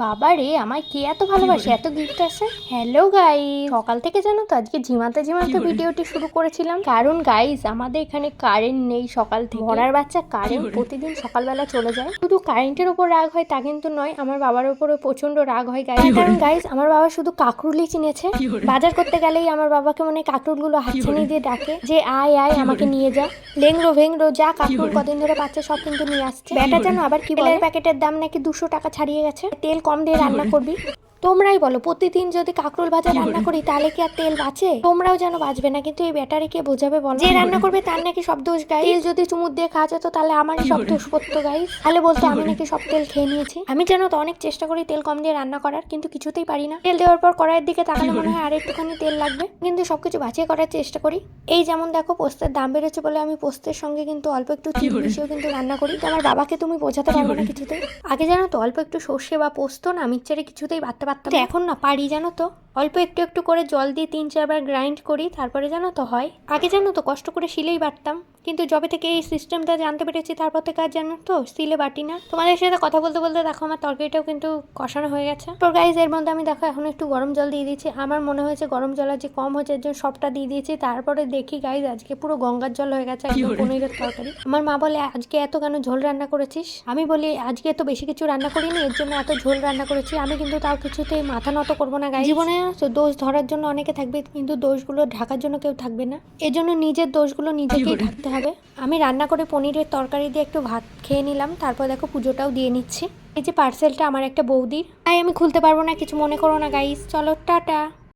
বাবা রে, আমায় কে এত ভালোবাসে, এত গিফট আছে। হ্যালো গাইস, সকাল থেকে জানো তো আজকে ঝিমাতে ঝিমাতে ভিডিওটি শুরু করেছিলাম, কারণ গাইস আমাদের এখানে কারেন্ট নেই সকাল থেকে। মরার বাচ্চা কারেন্ট প্রতিদিন সকালবেলা চলে যায়। শুধু কারেন্টের ওপর রাগ হয় তা কিন্তু নয়, আমার বাবার উপরে প্রচন্ড রাগ হয় গাইস। কারণ গাইস আমার বাবা শুধু কাকরুলই চিনেছে। বাজার করতে গেলেই আমার বাবাকে মনে কাকরুলগুলো হাতছানি দিয়ে ডাকে যে আয় আয় আমাকে নিয়ে যা, লেংরো ভেংরো যা কাকরুল কদিন ধরে পাচ্ছে সব কিন্তু নিয়ে আসছে। ব্যাটা জানো আবার কি বলে, প্যাকেটের দাম নাকি 200 টাকা ছাড়িয়ে গেছে। তেল কম দিয়ে রান্না করবি। তোমরাই বলো, প্রতিদিন যদি কাকরোল ভাজা রান্না করি তাহলে কি আর তেল বাঁচে? তোমরাও যেন বাঁচবে না, কিন্তু এই ব্যাটারি কে বোঝাবে বলো? যে রান্না করবে তার নাকি সব দোষ গাইস। তেল যদি চুমুর দিয়ে খাওয়া যেত তাহলে আমারই সব দোষ পড়তো গাইস। তাহলে বলতো আমি নাকি সব তেল খেয়ে নিয়েছি। আমি জানো তো অনেক চেষ্টা করি তেল কম দিয়ে রান্না করার, কিন্তু কিছুতেই পারি না। তেল দেওয়ার পর কড়াইয়ের দিকে তাকালে মনে হয় আর একটুখানি তেল লাগবে, কিন্তু সবকিছু বাঁচিয়ে করার চেষ্টা করি। এই যেমন দেখো পোস্তের দাম বেড়েছে বলে আমি পোস্তের সঙ্গে কিন্তু অল্প একটু চিনি মিশিয়েও কিন্তু রান্না করি। তো আমার বাবাকে তুমি বোঝাতে পারবে না কিছুতেই। আগে জানো তো অল্প একটু সর্ষে বা পোস্ত না মিক্সচারে কিছুতেই বাটতে পারতাম, এখন না পারি জানো তো। অল্প একটু একটু করে জল দিয়ে 3-4 বার গ্রাইন্ড করি, তারপরে জানো তো হয়। আগে জানো তো কষ্ট করে শিলেই বাটতাম, কিন্তু যবে থেকে এই সিস্টেমটা জানতে পেরেছি তারপর থেকে আর জানো তো শিলে বাটি না। তোমাদের সাথে কথা বলতে বলতে দেখো আমার তরকারিটাও কিন্তু কষানো হয়ে গেছে। তো গাইস এর মধ্যে আমি দেখো এখন একটু গরম জল দিয়ে দিয়েছি। আমার মনে হয়েছে গরম জল আজকে কম হয়েছে, এর জন্য সবটা দিয়ে দিয়েছি। তারপরে দেখি গাইস আজকে পুরো গঙ্গার জল হয়ে গেছে একদম পনিরের তরকারি। আমার মা বলে আজকে এত কেন ঝোল রান্না করেছিস? আমি বলি আজকে তো বেশি কিছু রান্না করিনি, এর জন্য এত ঝোল রান্না করেছি। আমি কিন্তু তাও কিছুতেই মাথা নত করবো না গাইস। জীবনে তো দোষ ধরার জন্য অনেকে থাকবে, কিন্তু দোষগুলো ঢাকার জন্য কেউ থাকবে না। এজন্য নিজের দোষগুলো নিজেকেই ঢাকতে হবে। আমি রান্না করে পনিরের তরকারি দিয়ে একটু ভাত খেয়ে নিলাম, তারপর দেখো পুজোটাও দিয়ে নিচ্ছি। এই যে পার্সেলটা আমার একটা বৌদির, তাই আমি খুলতে পারবো না, কিছু মনে করো না গাইস। চলো টাটা।